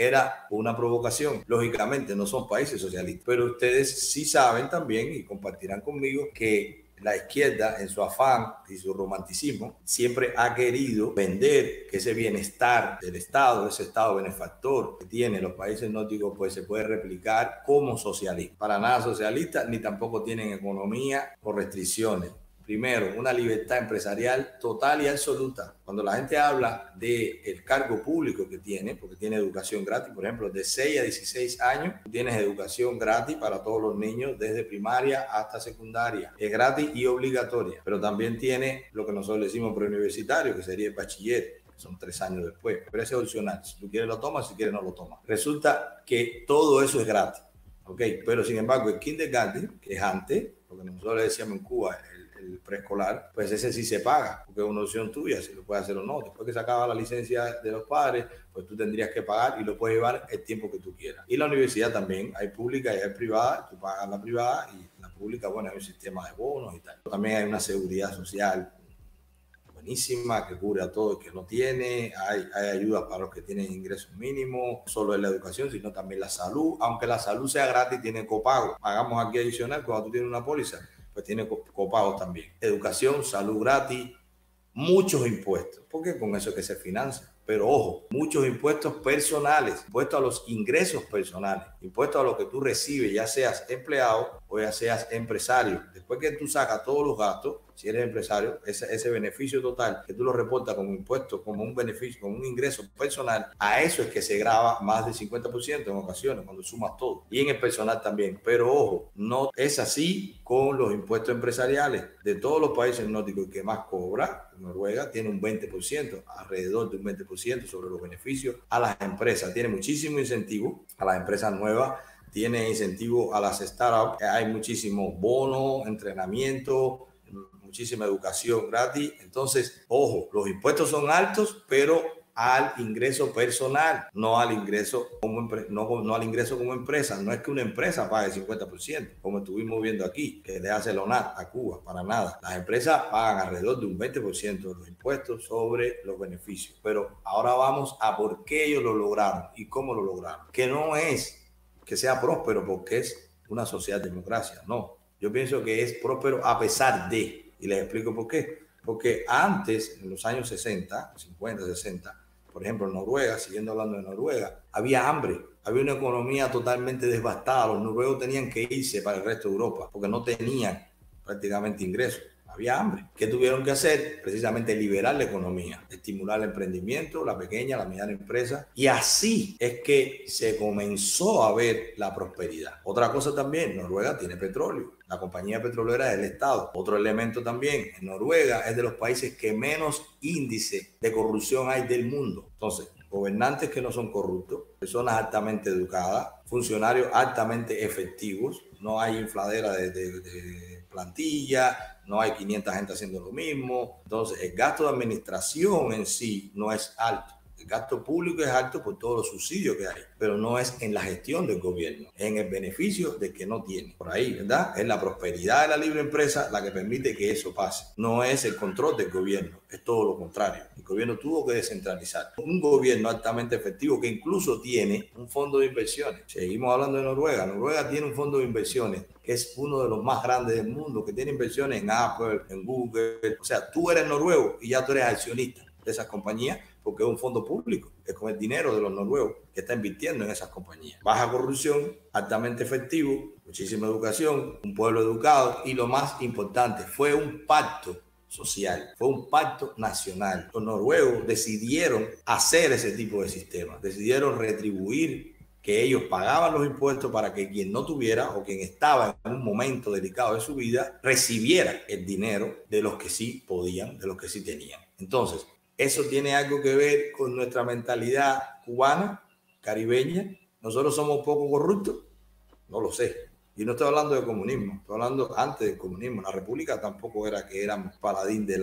era una provocación. Lógicamente no son países socialistas, pero ustedes sí saben también y compartirán conmigo que la izquierda, en su afán y su romanticismo, siempre ha querido vender que ese bienestar del Estado, ese Estado benefactor que tienen los países nórdicos, pues se puede replicar como socialista. Para nada socialista, ni tampoco tienen economía con restricciones. Primero, una libertad empresarial total y absoluta. Cuando la gente habla del cargo público que tiene, porque tiene educación gratis, por ejemplo, de 6 a 16 años, tienes educación gratis para todos los niños, desde primaria hasta secundaria. Es gratis y obligatoria, pero también tiene lo que nosotros decimos preuniversitario, que sería el bachiller. Son 3 años después, pero ese es opcional. Si tú quieres lo tomas, si quieres no lo tomas. Resulta que todo eso es gratis, ¿ok? Pero sin embargo, el kindergarten, que es antes, lo que nosotros le decíamos en Cuba, el preescolar, pues ese sí se paga, porque es una opción tuya, si lo puedes hacer o no. Después que se acaba la licencia de los padres, pues tú tendrías que pagar y lo puedes llevar el tiempo que tú quieras. Y la universidad también, hay pública y hay privada, tú pagas la privada y la pública, bueno, hay un sistema de bonos y tal. También hay una seguridad social buenísima que cubre a todo el que no tiene, hay ayudas para los que tienen ingresos mínimos, no solo en la educación, sino también la salud, aunque la salud sea gratis, tiene copago. Pagamos aquí adicional cuando tú tienes una póliza, pues tiene copagos también. Educación, salud gratis, muchos impuestos, porque con eso es que se financia. Pero ojo, muchos impuestos personales, impuestos a los ingresos personales, impuestos a lo que tú recibes, ya seas empleado o ya seas empresario. Después que tú sacas todos los gastos, si eres empresario, ese beneficio total que tú lo reportas como impuesto, como un beneficio, como un ingreso personal, a eso es que se grava más del 50% en ocasiones, cuando sumas todo. Y en el personal también. Pero ojo, no es así con los impuestos empresariales. De todos los países nórdicos que más cobra, Noruega tiene un 20%, alrededor de un 20% sobre los beneficios a las empresas. Tiene muchísimo incentivo a las empresas nuevas, tiene incentivo a las startups, hay muchísimos bonos, entrenamiento, muchísima educación gratis. Entonces, ojo, los impuestos son altos, pero al ingreso personal, no al ingreso no al ingreso como empresa. No es que una empresa pague el 50%, como estuvimos viendo aquí, que le hace la ONAT a Cuba, para nada. Las empresas pagan alrededor de un 20% de los impuestos sobre los beneficios. Pero ahora vamos a por qué ellos lo lograron y cómo lo lograron. Que no es que sea próspero porque es una socialdemocracia, no. Yo pienso que es próspero a pesar de... Y les explico por qué. Porque antes, en los años 60, 50, 60, por ejemplo, en Noruega, siguiendo hablando de Noruega, había hambre, había una economía totalmente devastada. Los noruegos tenían que irse para el resto de Europa porque no tenían prácticamente ingresos. Había hambre. ¿Qué tuvieron que hacer? Precisamente liberar la economía, estimular el emprendimiento, la pequeña, la mediana empresa. Y así es que se comenzó a ver la prosperidad. Otra cosa también, Noruega tiene petróleo. La compañía petrolera es del Estado. Otro elemento también, en Noruega es de los países que menos índice de corrupción hay del mundo. Entonces, gobernantes que no son corruptos, personas altamente educadas, funcionarios altamente efectivos, no hay infladera de plantilla, no hay 500 gente haciendo lo mismo. Entonces, el gasto de administración en sí no es alto. El gasto público es alto por todos los subsidios que hay, pero no es en la gestión del gobierno, es en el beneficio de que no tiene. Por ahí, ¿verdad? Es la prosperidad de la libre empresa la que permite que eso pase. No es el control del gobierno, es todo lo contrario. El gobierno tuvo que descentralizar. Un gobierno altamente efectivo que incluso tiene un fondo de inversiones. Seguimos hablando de Noruega. Noruega tiene un fondo de inversiones que es uno de los más grandes del mundo, que tiene inversiones en Apple, en Google. O sea, tú eres noruego y ya tú eres accionista de esas compañías, porque es un fondo público, es con el dinero de los noruegos que está invirtiendo en esas compañías. Baja corrupción, altamente efectivo, muchísima educación, un pueblo educado y lo más importante, fue un pacto social, fue un pacto nacional. Los noruegos decidieron hacer ese tipo de sistema, decidieron retribuir que ellos pagaban los impuestos para que quien no tuviera o quien estaba en un momento delicado de su vida recibiera el dinero de los que sí podían, de los que sí tenían. Entonces, ¿eso tiene algo que ver con nuestra mentalidad cubana, caribeña? ¿Nosotros somos poco corruptos? No lo sé. Y no estoy hablando de comunismo, estoy hablando antes del comunismo. La república tampoco era que éramos paladín de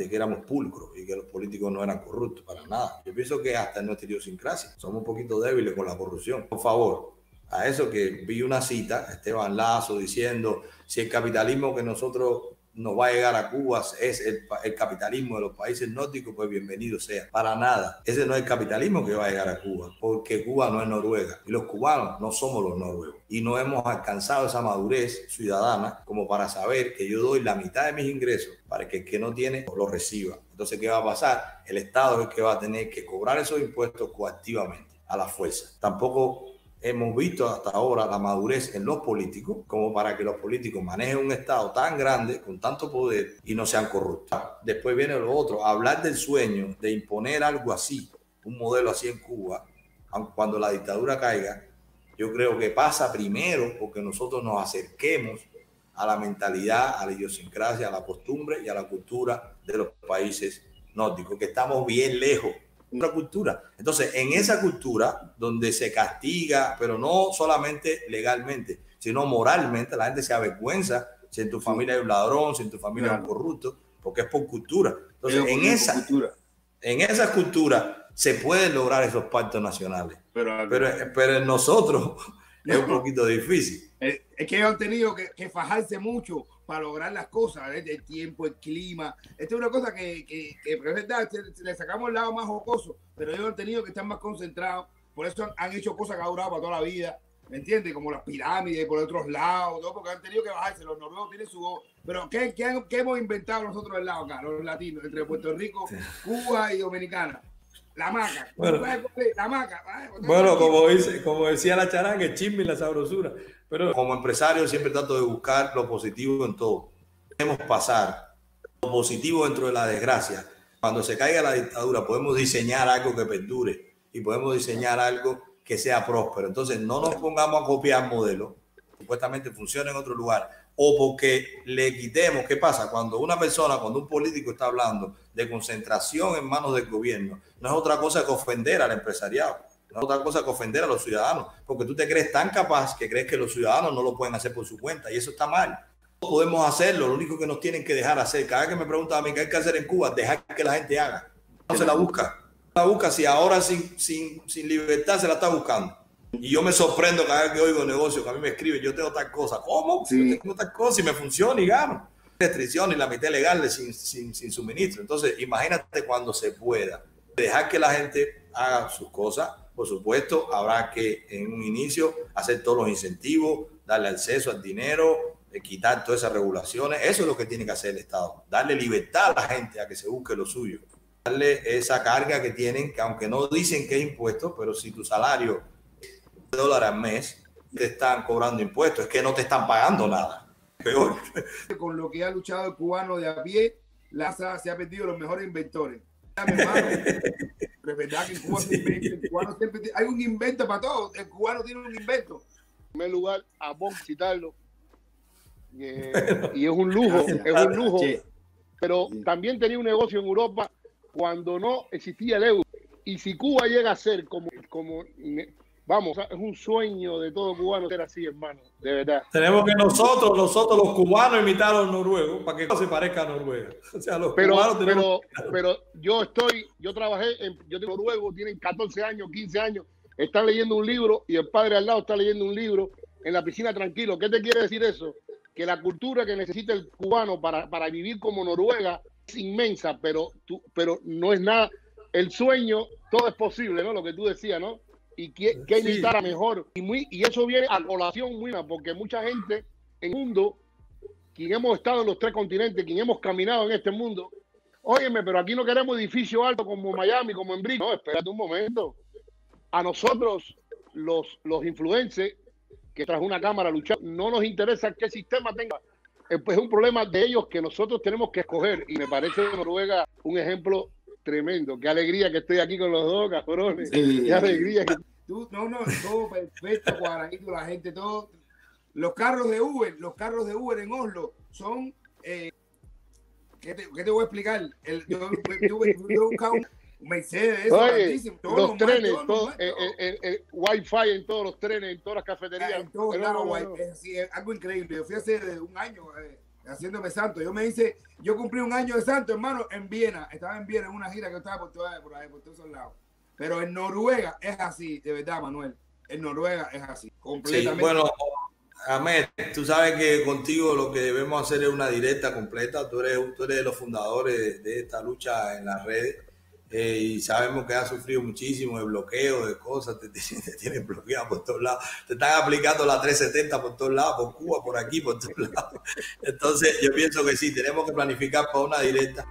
que éramos pulcros y que los políticos no eran corruptos, para nada. Yo pienso que hasta en nuestra idiosincrasia somos un poquito débiles con la corrupción. Por favor, a eso que vi una cita, Esteban Lazo diciendo, si el capitalismo que nosotros nos va a llegar a Cuba, es el capitalismo de los países nórdicos, pues bienvenido sea. Para nada. Ese no es el capitalismo que va a llegar a Cuba, porque Cuba no es Noruega y los cubanos no somos los noruegos. Y no hemos alcanzado esa madurez ciudadana como para saber que yo doy la mitad de mis ingresos para que el que no tiene lo reciba. Entonces, ¿qué va a pasar? El Estado es el que va a tener que cobrar esos impuestos coactivamente, a la fuerza. Tampoco hemos visto hasta ahora la madurez en los políticos como para que los políticos manejen un Estado tan grande, con tanto poder y no sean corruptos. Después viene lo otro, hablar del sueño de imponer algo así, un modelo así en Cuba, aun cuando la dictadura caiga. Yo creo que pasa primero porque nosotros nos acerquemos a la mentalidad, a la idiosincrasia, a la costumbre y a la cultura de los países nórdicos, que estamos bien lejos de otra cultura. Entonces, en esa cultura donde se castiga, pero no solamente legalmente, sino moralmente, la gente se avergüenza si en tu familia hay un ladrón, si en tu familia hay un corrupto, porque es por cultura. Entonces, en esa cultura se pueden lograr esos pactos nacionales, pero en nosotros es un poquito difícil. Es que ellos han tenido que fajarse mucho para lograr las cosas, el tiempo, el clima. Esta es una cosa que es verdad, le sacamos el lado más jocoso, pero ellos han tenido que estar más concentrados. Por eso han hecho cosas que han durado para toda la vida, ¿me entiendes? Como las pirámides por otros lados, ¿no? Porque han tenido que bajarse. Los noruegos tienen su voz. Pero ¿qué hemos inventado nosotros del lado acá, los latinos, entre Puerto Rico, Cuba y Dominicana? La maca. Bueno, la maca. Bueno, como decía la charanga, el chisme y la sabrosura. Pero como empresario siempre trato de buscar lo positivo en todo. Podemos pasar lo positivo dentro de la desgracia. Cuando se caiga la dictadura podemos diseñar algo que perdure y podemos diseñar algo que sea próspero. Entonces no nos pongamos a copiar modelos que supuestamente funcionan en otro lugar o porque le quitemos. ¿Qué pasa? Cuando un político está hablando de concentración en manos del gobierno, no es otra cosa que ofender al empresariado, no es otra cosa que ofender a los ciudadanos, porque tú te crees tan capaz que crees que los ciudadanos no lo pueden hacer por su cuenta y eso está mal. No podemos hacerlo, lo único que nos tienen que dejar hacer. Cada vez que me preguntan a mí qué hay que hacer en Cuba, dejar que la gente haga. No se la busca. La busca si ahora sin libertad se la está buscando. Y yo me sorprendo cada vez que oigo negocios que a mí me escriben, yo tengo tal cosa. ¿Cómo? Sí. Yo tengo tal cosa y me funciona y gano. Restricciones y la mitad legal sin suministro. Entonces, imagínate cuando se pueda dejar que la gente haga sus cosas. Por supuesto, habrá que en un inicio hacer todos los incentivos, darle acceso al dinero, quitar todas esas regulaciones. Eso es lo que tiene que hacer el Estado. Darle libertad a la gente a que se busque lo suyo. Darle esa carga que tienen, que aunque no dicen que es impuesto, pero si tu salario $1 al mes, te están cobrando impuestos, es que no te están pagando nada. Peor. Con lo que ha luchado el cubano de a pie, Laza se ha perdido los mejores inventores. Hermano, es verdad que en Cuba el cubano siempre hay un invento para todo. El cubano tiene un invento. En primer lugar, a vos citarlo. Y es un lujo, es un lujo. Pero también tenía un negocio en Europa cuando no existía el euro. Y si Cuba llega a ser como vamos, es un sueño de todo cubano ser así, hermano, de verdad. Tenemos que nosotros los cubanos imitar a los noruegos para que se parezca a Noruega. O sea, los cubanos tenemos... pero yo trabajé, yo tengo noruegos, tienen 14 años, 15 años, están leyendo un libro y el padre al lado está leyendo un libro en la piscina tranquilo. ¿Qué te quiere decir eso? Que la cultura que necesita el cubano para vivir como Noruega es inmensa, pero no es nada. El sueño, todo es posible, ¿no? Lo que tú decías, ¿no? Y que imitar a mejor. Y eso viene a colación muy mal, porque mucha gente en el mundo, quien hemos estado en los 3 continentes, quien hemos caminado en este mundo, óyeme, pero aquí no queremos edificios altos como Miami, como en Brick. No, espérate un momento. A nosotros, los influencers, que tras una cámara luchar, no nos interesa qué sistema tenga. Pues es un problema de ellos que nosotros tenemos que escoger. Y me parece Noruega un ejemplo tremendo. Qué alegría que estoy aquí con los dos, cabrones. Sí. Qué alegría. No, todo perfecto, cuadradito, la gente, todo. Los carros de Uber en Oslo son... ¿qué te voy a explicar? Yo buscaba un Mercedes, los trenes, el Wi-Fi en todos los trenes, en todas las cafeterías. En todos lados, es algo increíble. Yo fui hace un año haciéndome santo. Yo cumplí un año de santo, hermano, en Viena. Estaba en Viena en una gira que estaba por todos esos lados. Pero en Noruega es así, de verdad, Manuel. En Noruega es así, completamente. Sí, bueno, Ahmed, tú sabes que contigo lo que debemos hacer es una directa completa. Tú eres de los fundadores de esta lucha en las redes, y sabemos que has sufrido muchísimo de bloqueo, de cosas, te tienen bloqueado por todos lados. Te están aplicando la 370 por todos lados, por Cuba, por aquí, por todos lados. Entonces yo pienso que sí, tenemos que planificar para una directa.